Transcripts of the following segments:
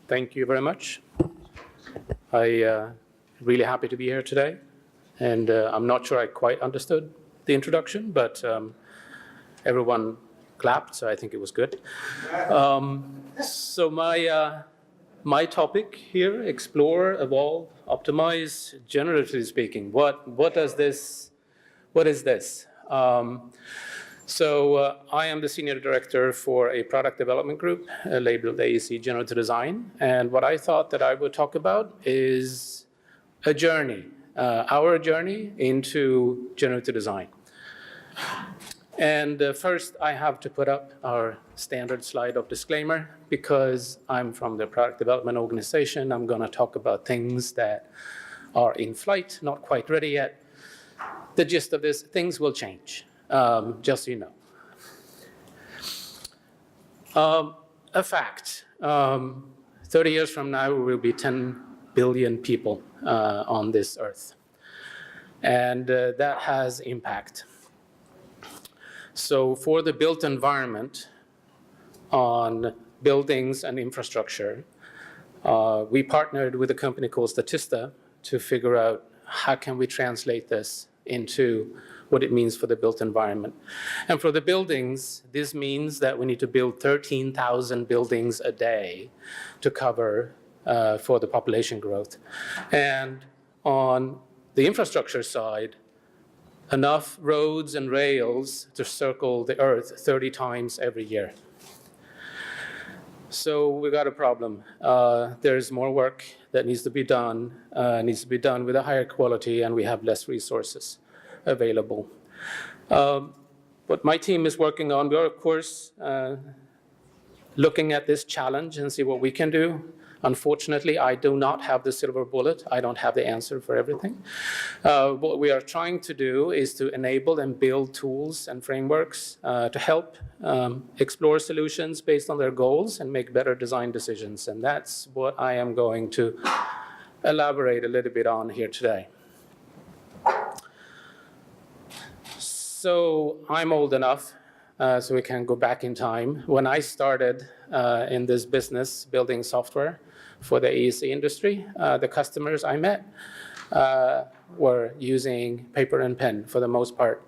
Thank you very much. I'm really happy to be here today. And I'm not sure I quite understood the introduction, but everyone clapped, so I think it was good. So my topic here, explore, evolve, optimize, generatively speaking. What is this? So I am the senior director for a product development group labeled AEC Generative Design. And what I thought that I would talk about is a journey, our journey into generative design. And first, I have to put up our standard slide of disclaimer. Because I'm from the product development organization, I'm going to talk about things that are in flight, not quite ready yet. The gist of this, things will change. Just so you know. A fact, 30 years from now, we will be 10 billion people on this earth. And that has impact. So for the built environment on buildings and infrastructure, we partnered with a company called Statisti to figure out how can we translate this into what it means for the built environment. And for the buildings, this means that we need to build 13,000 buildings a day to cover for the population growth. And on the infrastructure side, enough roads and rails to circle the earth 30 times every year. So we got a problem. There's more work that needs to be done with a higher quality, and we have less resources available. What my team is working on, we are, of course, looking at this challenge and see what we can do. Unfortunately, I do not have the silver bullet. I don't have the answer for everything. What we are trying to do is to enable and build tools and frameworks to help explore solutions based on their goals and make better design decisions. And that's what I am going to elaborate a little bit on here today. So I'm old enough so we can go back in time. When I started in this business building software for the AEC industry, the customers I met were using paper and pen for the most part.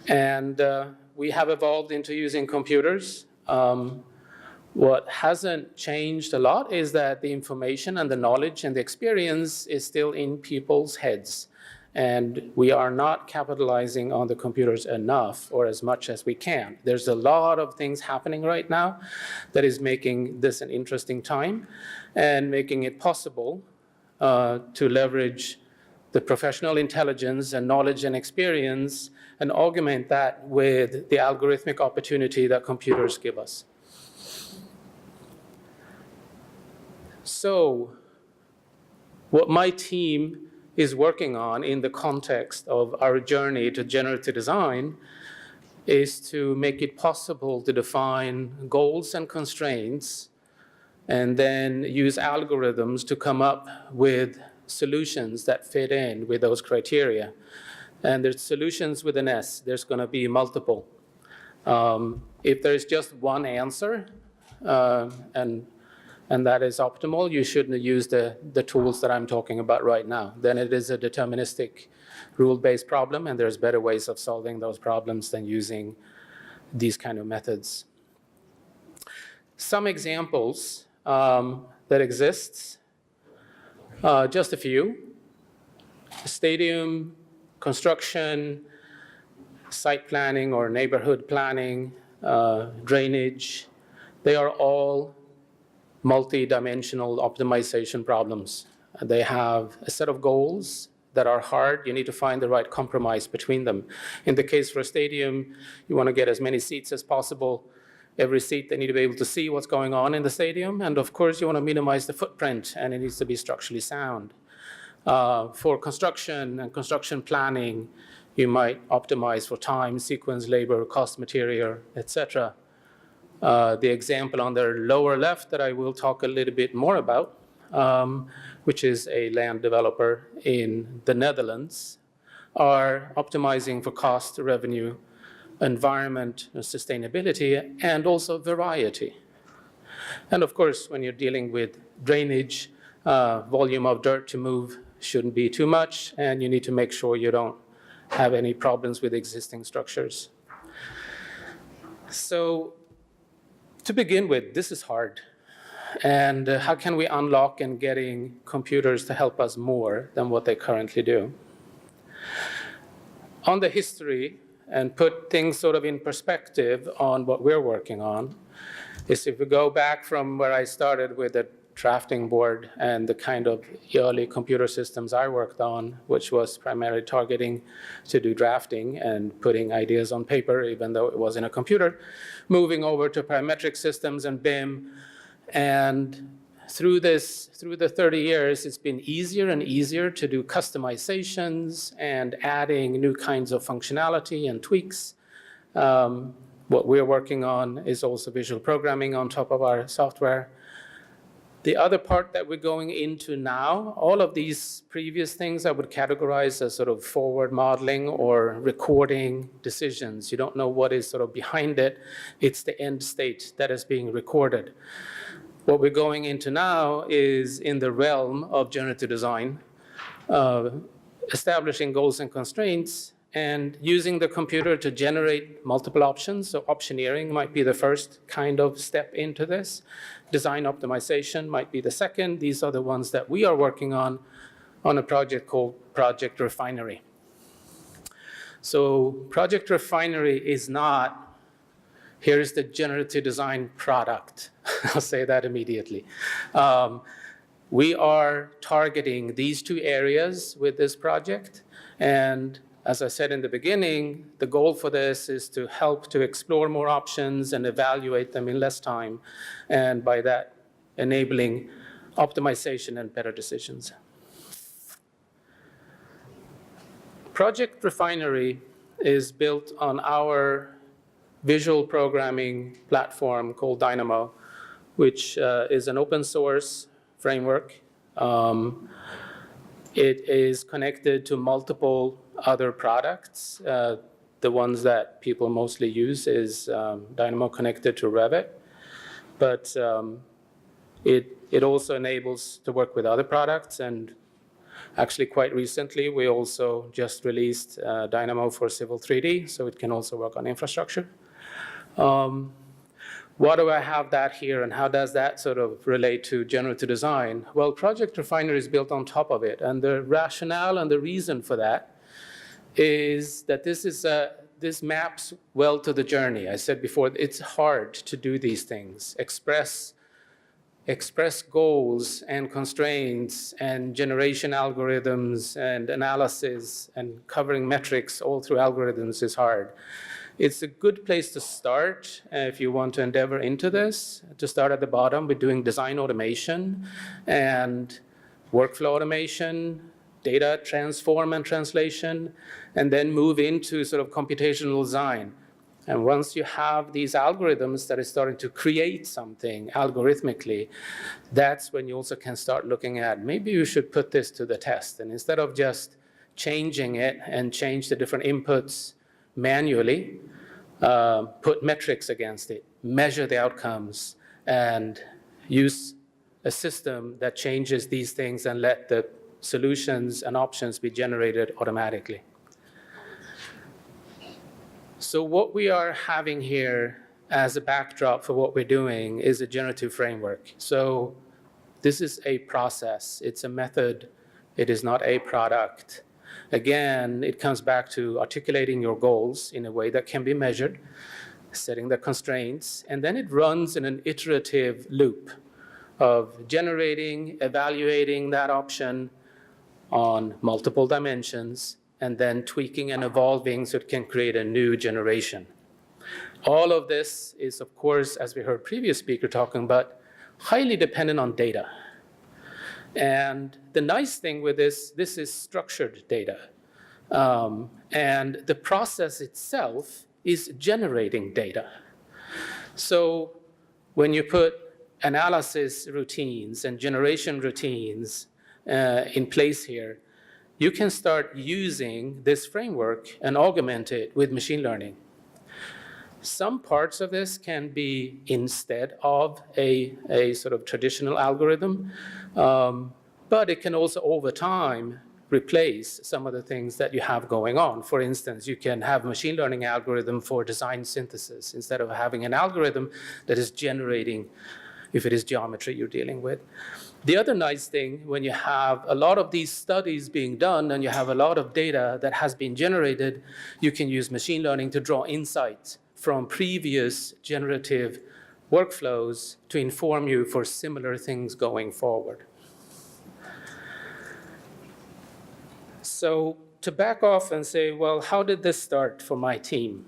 And we have evolved into using computers. What hasn't changed a lot is that the information and the knowledge and the experience is still in people's heads. And we are not capitalizing on the computers enough or as much as we can. There's a lot of things happening right now that is making this an interesting time and making it possible to leverage the professional intelligence and knowledge and experience and augment that with the algorithmic opportunity that computers give us. So what my team is working on in the context of our journey to generative design is to make it possible to define goals and constraints and then use algorithms to come up with solutions that fit in with those criteria. And there's solutions with an S. There's going to be multiple. If there's just one answer, and that is optimal, you shouldn't use the tools that I'm talking about right now. Then it is a deterministic rule-based problem, and there's better ways of solving those problems than using these kind of methods. Some examples that exist, just a few. Stadium construction, site planning or neighborhood planning, drainage, they are all multi-dimensional optimization problems. They have a set of goals that are hard. You need to find the right compromise between them. In the case for a stadium, you want to get as many seats as possible. Every seat, they need to be able to see what's going on in the stadium. And of course, you want to minimize the footprint, and it needs to be structurally sound. For construction and construction planning, you might optimize for time, sequence, labor, cost, material, etc. The example on the lower left that I will talk a little bit more about, which is a land developer in the Netherlands, are optimizing for cost, revenue, environment, sustainability, and also variety. And of course, when you're dealing with drainage, volume of dirt to move shouldn't be too much, and you need to make sure you don't have any problems with existing structures. So to begin with, this is hard. And how can we unlock in getting computers to help us more than what they currently do? On the history, and put things sort of in perspective on what we're working on, is if we go back from where I started with the drafting board and the kind of early computer systems I worked on, which was primarily targeting to do drafting and putting ideas on paper, even though it was in a computer, moving over to parametric systems and BIM. And through the 30 years, it's been easier and easier to do customizations and adding new kinds of functionality and tweaks. What we're working on is also visual programming on top of our software. The other part that we're going into now, all of these previous things I would categorize as sort of forward modeling or recording decisions. You don't know what is sort of behind it. It's the end state that is being recorded. What we're going into now is in the realm of generative design, establishing goals and constraints and using the computer to generate multiple options. So optioneering might be the first kind of step into this. Design optimization might be the second. These are the ones that we are working on a project called Project Refinery. So Project Refinery is not, here's the generative design product. I'll say that immediately. We are targeting these two areas with this project. And as I said in the beginning, the goal for this is to help to explore more options and evaluate them in less time, and by that, enabling optimization and better decisions. Project Refinery is built on our visual programming platform called Dynamo, which is an open source framework. It is connected to multiple other products. The ones that people mostly use is Dynamo connected to Revit, but it also enables to work with other products. And actually quite recently, we also just released Dynamo for Civil 3D, so it can also work on infrastructure. Why do I have that here, and how does that sort of relate to generative design? Well, Project Refinery is built on top of it, and the rationale and the reason for that is that this maps well to the journey. I said before, it's hard to do these things, express goals and constraints and generation algorithms and analysis and covering metrics all through algorithms is hard. It's a good place to start if you want to endeavor into this, to start at the bottom with doing design automation and workflow automation, data transform and translation, and then move into sort of computational design. And once you have these algorithms that are starting to create something algorithmically, that's when you also can start looking at, maybe you should put this to the test. And instead of just changing it and change the different inputs manually, put metrics against it, measure the outcomes, and use a system that changes these things and let the solutions and options be generated automatically. So what we are having here as a backdrop for what we're doing is a generative framework. So this is a process. It's a method. It is not a product. Again, it comes back to articulating your goals in a way that can be measured, setting the constraints, and then it runs in an iterative loop of generating, evaluating that option on multiple dimensions, and then tweaking and evolving so it can create a new generation. All of this is, of course, as we heard previous speaker talking about, highly dependent on data. And the nice thing with this is structured data. And the process itself is generating data. So when you put analysis routines and generation routines in place here, you can start using this framework and augment it with machine learning. Some parts of this can be instead of a sort of traditional algorithm, but it can also over time replace some of the things that you have going on. For instance, you can have a machine learning algorithm for design synthesis instead of having an algorithm that is generating, if it is geometry you're dealing with. The other nice thing, when you have a lot of these studies being done and you have a lot of data that has been generated, you can use machine learning to draw insights from previous generative workflows to inform you for similar things going forward. So to back off and say, well, how did this start for my team?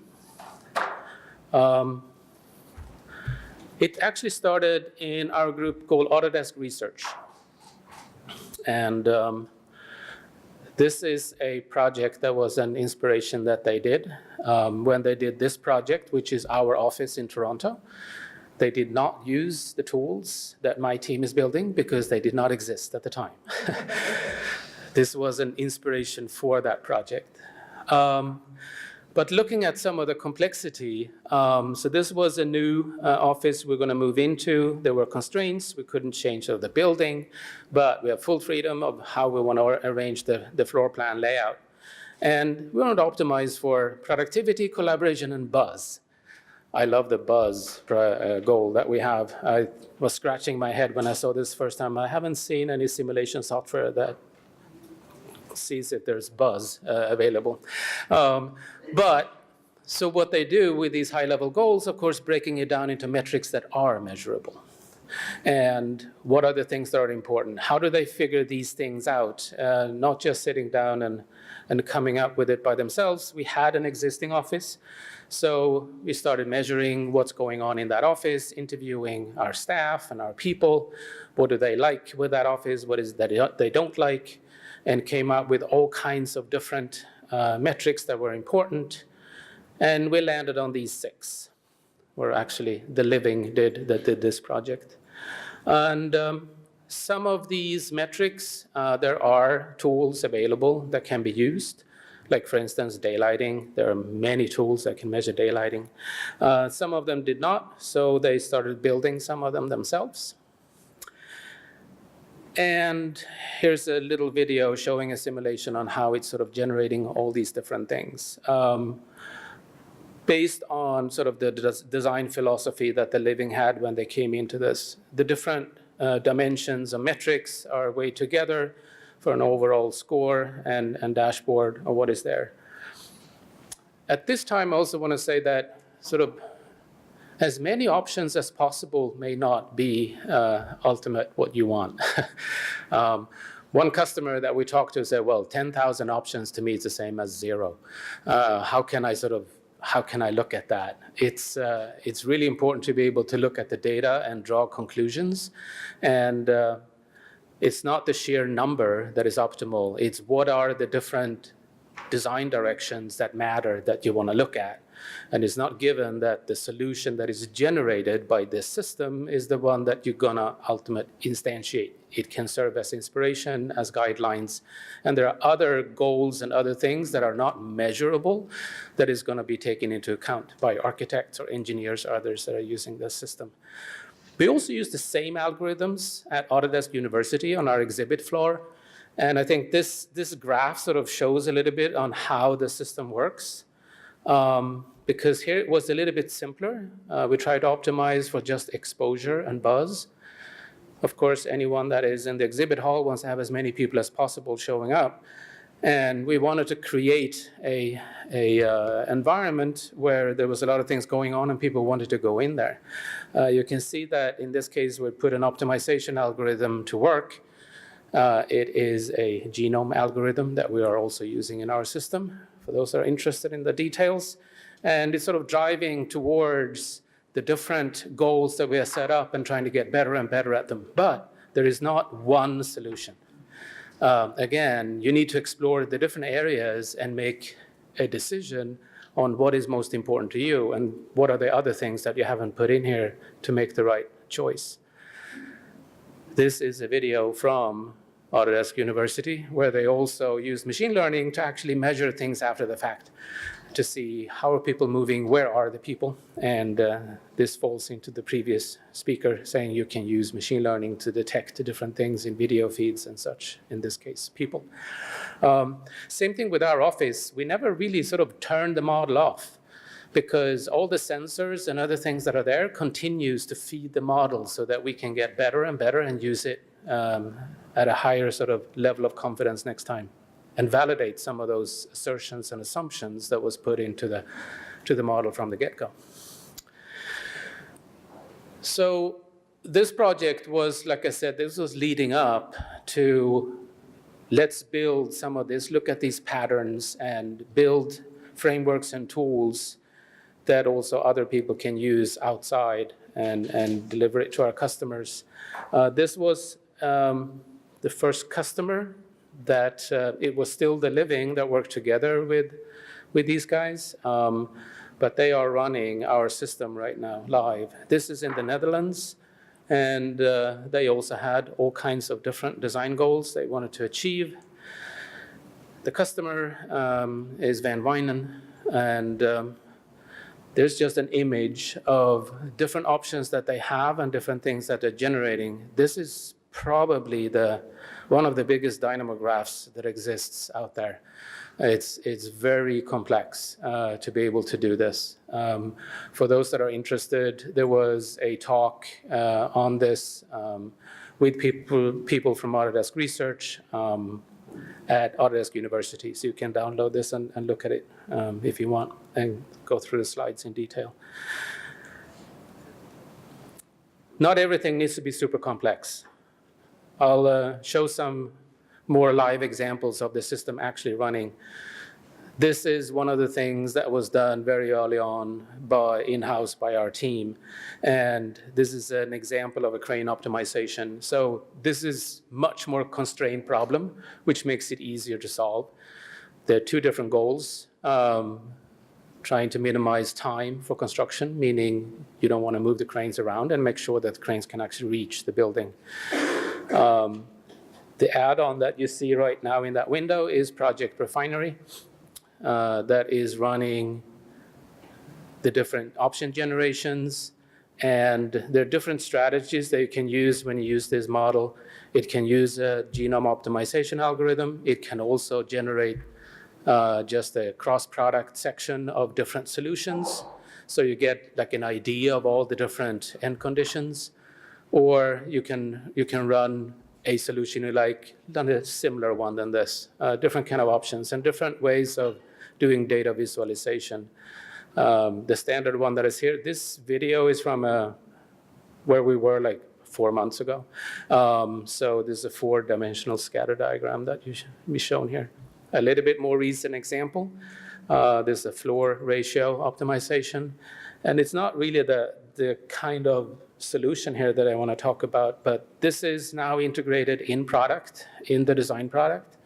It actually started in our group called Autodesk Research. And this is a project that was an inspiration that they did. When they did this project, which is our office in Toronto, they did not use the tools that my team is building because they did not exist at the time. This was an inspiration for that project. But looking at some of the complexity, so this was a new office we're going to move into. There were constraints. We couldn't change the building, but we have full freedom of how we want to arrange the floor plan layout. And we want to optimize for productivity, collaboration, and buzz. I love the buzz goal that we have. I was scratching my head when I saw this first time. I haven't seen any simulation software that sees if there's buzz available. So what they do with these high-level goals, of course, breaking it down into metrics that are measurable. And what are the things that are important? How do they figure these things out? Not just sitting down and coming up with it by themselves. We had an existing office, so we started measuring what's going on in that office, interviewing our staff and our people. What do they like with that office? What is that they don't like? And came up with all kinds of different metrics that were important. And we landed on these 6, were actually the living did this project. And some of these metrics, there are tools available that can be used. Like, for instance, daylighting. There are many tools that can measure daylighting. Some of them did not, so they started building some of them themselves. And here's a little video showing a simulation on how it's sort of generating all these different things. Based on sort of the design philosophy that the living had when they came into this, the different dimensions and metrics are weighed together for an overall score and dashboard of what is there. At this time, I also want to say that sort of as many options as possible may not be ultimate what you want. One customer that we talked to said, well, 10,000 options to me is the same as 0. How can I look at that? It's really important to be able to look at the data and draw conclusions. And it's not the sheer number that is optimal. It's what are the different design directions that matter that you want to look at. And it's not given that the solution that is generated by this system is the one that you're going to ultimately instantiate. It can serve as inspiration, as guidelines. And there are other goals and other things that are not measurable that is going to be taken into account by architects or engineers or others that are using this system. We also use the same algorithms at Autodesk University on our exhibit floor. And I think this graph sort of shows a little bit on how the system works. Because here it was a little bit simpler. We tried to optimize for just exposure and buzz. Of course, anyone that is in the exhibit hall wants to have as many people as possible showing up. And we wanted to create a environment where there was a lot of things going on and people wanted to go in there. You can see that in this case, we put an optimization algorithm to work. It is a genome algorithm that we are also using in our system, for those that are interested in the details. And it's sort of driving towards the different goals that we have set up and trying to get better and better at them. But there is not one solution. Again, you need to explore the different areas and make a decision on what is most important to you and what are the other things that you haven't put in here to make the right choice. This is a video from Autodesk University, where they also use machine learning to actually measure things after the fact, to see how are people moving, where are the people. And this falls into the previous speaker saying you can use machine learning to detect different things in video feeds and such, in this case, people. Same thing with our office. We never really sort of turned the model off, because all the sensors and other things that are there continues to feed the model so that we can get better and better and use it at a higher sort of level of confidence next time, and validate some of those assertions and assumptions that was put into the model from the get-go. So this project was, like I said, this was leading up to, let's build some of this, look at these patterns and build frameworks and tools that also other people can use outside and deliver it to our customers. This was the first customer that it was still the living that worked together with these guys, but they are running our system right now live. This is in the Netherlands, and they also had all kinds of different design goals they wanted to achieve. The customer is Van Wijnen, and there's just an image of different options that they have and different things that they're generating. This is probably one of the biggest Dynamo graphs that exists out there. It's very complex to be able to do this. For those that are interested, there was a talk on this with people from Autodesk Research at Autodesk University. So you can download this and look at it if you want and go through the slides in detail. Not everything needs to be super complex. I'll show some more live examples of the system actually running. This is one of the things that was done very early on in-house by our team. And this is an example of a crane optimization. So this is much more constrained problem, which makes it easier to solve. There are two different goals. Trying to minimize time for construction, meaning you don't want to move the cranes around, and make sure that the cranes can actually reach the building. The add-on that you see right now in that window is Project Refinery. That is running the different option generations, and there are different strategies that you can use when you use this model. It can use a genome optimization algorithm. It can also generate just a cross-product section of different solutions, so you get like an idea of all the different end conditions. Or you can run a solution you like, done a similar one than this. Different kind of options and different ways of doing data visualization. The standard one that is here, this video is from where we were like 4 months ago. So this is a 4-dimensional scatter diagram that you be shown here. A little bit more recent example. This is a floor ratio optimization. And it's not really the kind of solution here that I want to talk about, but this is now integrated in product, in the design product.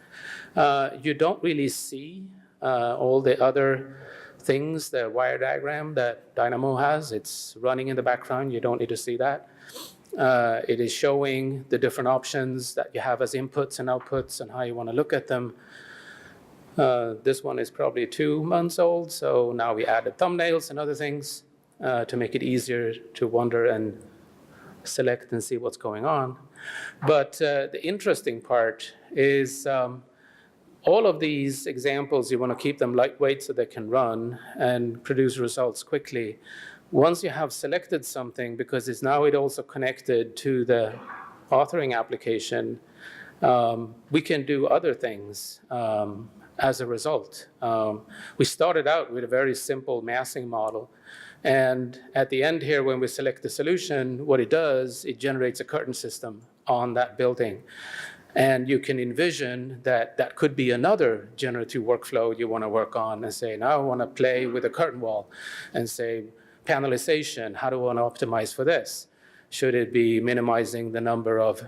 You don't really see all the other things, the wire diagram that Dynamo has. It's running in the background. You don't need to see that. It is showing the different options that you have as inputs and outputs and how you want to look at them. This one is probably 2 months old, so now we added thumbnails and other things to make it easier to wander and select and see what's going on. But the interesting part is all of these examples, you want to keep them lightweight so they can run and produce results quickly. Once you have selected something, because it's now also connected to the authoring application, we can do other things as a result. We started out with a very simple massing model. And at the end here, when we select the solution, what it does, it generates a curtain system on that building. And you can envision that that could be another generative workflow you want to work on and say, now I want to play with a curtain wall and say, panelization, how do I want to optimize for this? Should it be minimizing the number of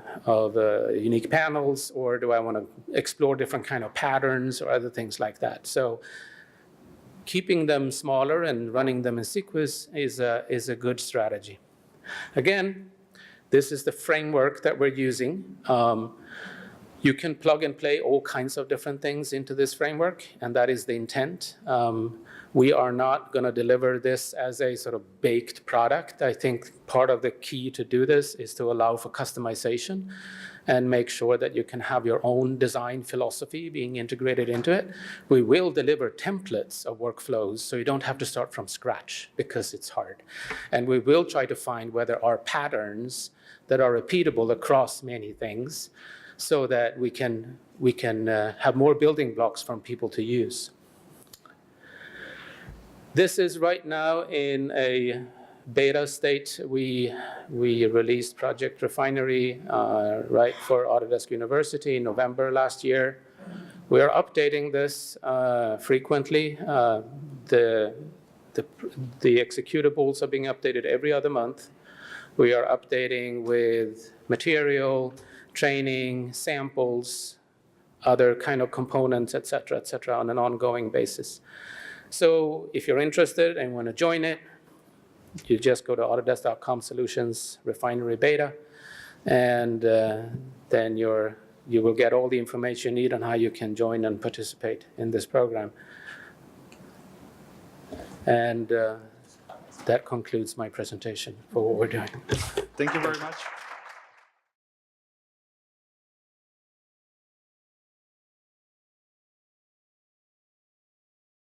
unique panels, or do I want to explore different kind of patterns or other things like that? So keeping them smaller and running them in sequence is a good strategy. Again, this is the framework that we're using. You can plug and play all kinds of different things into this framework, and that is the intent. We are not going to deliver this as a sort of baked product. I think part of the key to do this is to allow for customization and make sure that you can have your own design philosophy being integrated into it. We will deliver templates of workflows so you don't have to start from scratch because it's hard. And we will try to find where there are patterns that are repeatable across many things so that we can have more building blocks for people to use. This is right now in a beta state. We released Project Refinery right for Autodesk University in November last year. We are updating this frequently. The executables are being updated every other month. We are updating with material, training, samples, other kind of components, et cetera, on an ongoing basis. So if you're interested and want to join it, you just go to autodesk.com/solutions refinery beta, and then you will get all the information you need on how you can join and participate in this program. And that concludes my presentation for what we're doing. Thank you very much.